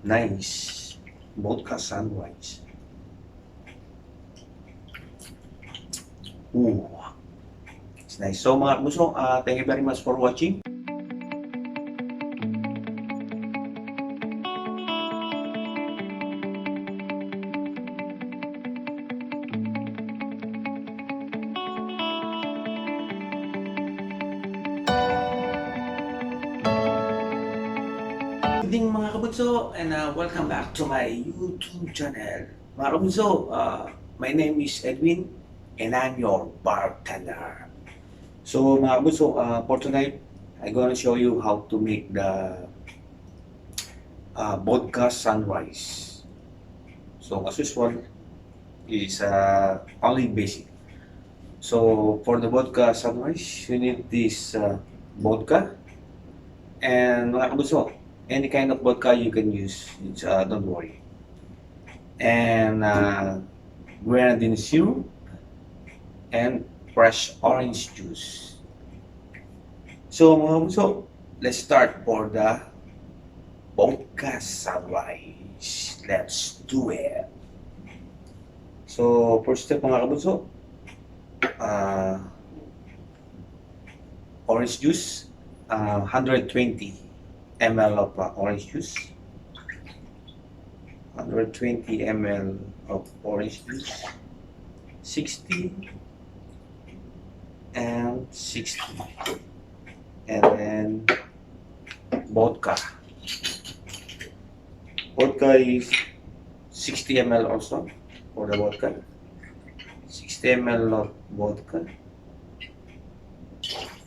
Nice. Vodka sunrise. Ooh, it's nice. So mga kabuso, thank you very much for watching. Good evening mga kabunso, and welcome back to my YouTube channel. Mga kabunso, my name is Edwin and I'm your bartender. So mga kabunso, for tonight, I'm gonna show you how to make the vodka sunrise. So as usual, is only basic. So for the vodka sunrise, you need this vodka. And mga kabunso, any kind of vodka you can use. It's, don't worry. And grenadine syrup and fresh orange juice. So let's start for the vodka sunrise. Let's do it. So first step mga kabunso, orange juice, 120 ml of orange juice, 120 ml of orange juice, 60 and 60, and then vodka. Vodka is 60 ml also for the vodka, 60 ml of vodka.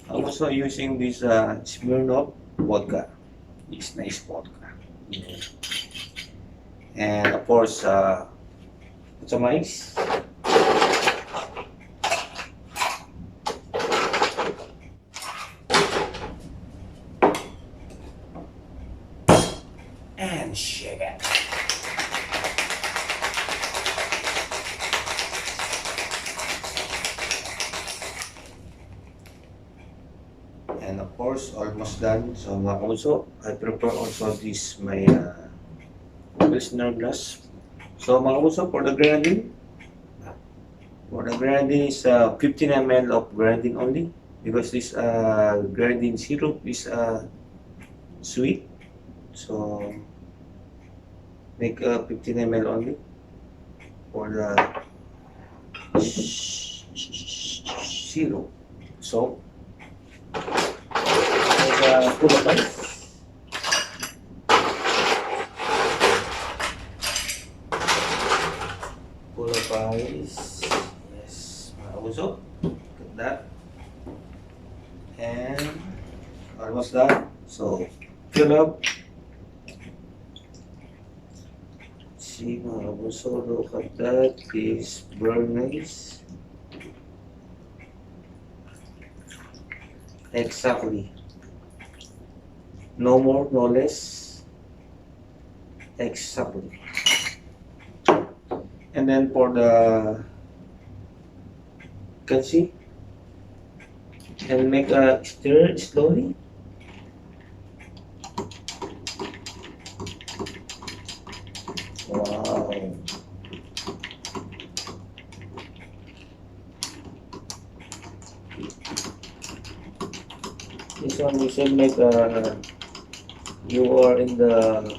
I'm also using this Smirnoff vodka. It's nice vodka. And of course, some ice. And shake it. And of course, almost done. So also, I prepare also this my Pilsner glass. So also for the grenadine is 15 ml of grenadine only, because this grenadine syrup is sweet. So make 15 ml only for the syrup. So full of ice. Full of ice. Yes, also look at that. And almost done. So fill up. See, also look at that. Is burn nice. Exactly. No more, no less. Exactly. And then for the, you can see, and make a stir slowly. Wow. This one you should make you are in the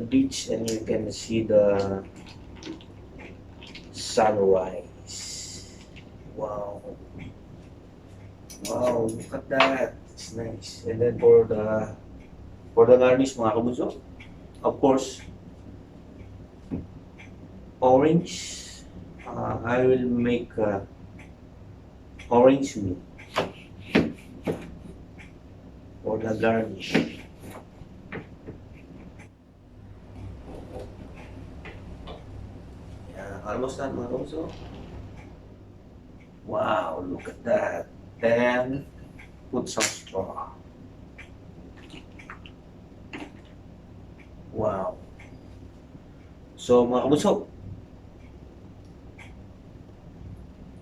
beach and you can see the sunrise. Wow. Wow, look at that. It's nice. And then for the garnish mga kabuso, of course, orange. I will make orange meat for the garnish. Yeah, almost done mga kabuso. Wow, look at that. Then put some straw. Wow. So mga kabuso,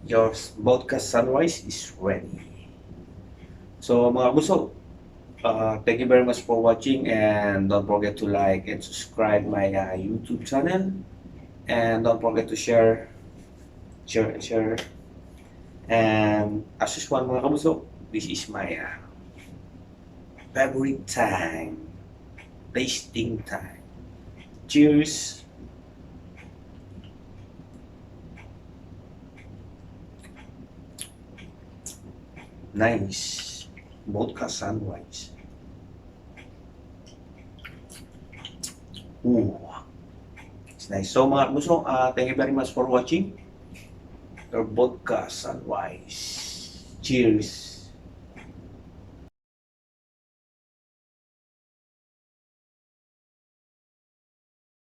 your vodka sunrise is ready. So mga kabuso, thank you very much for watching, and don't forget to like and subscribe my YouTube channel, and don't forget to share. And as usual mga kabuso, this is my favorite time, tasting time. Cheers! Nice. Vodka sunrise. Ooh. It's nice. So mga kabuso, thank you very much for watching your vodka sunrise. Cheers!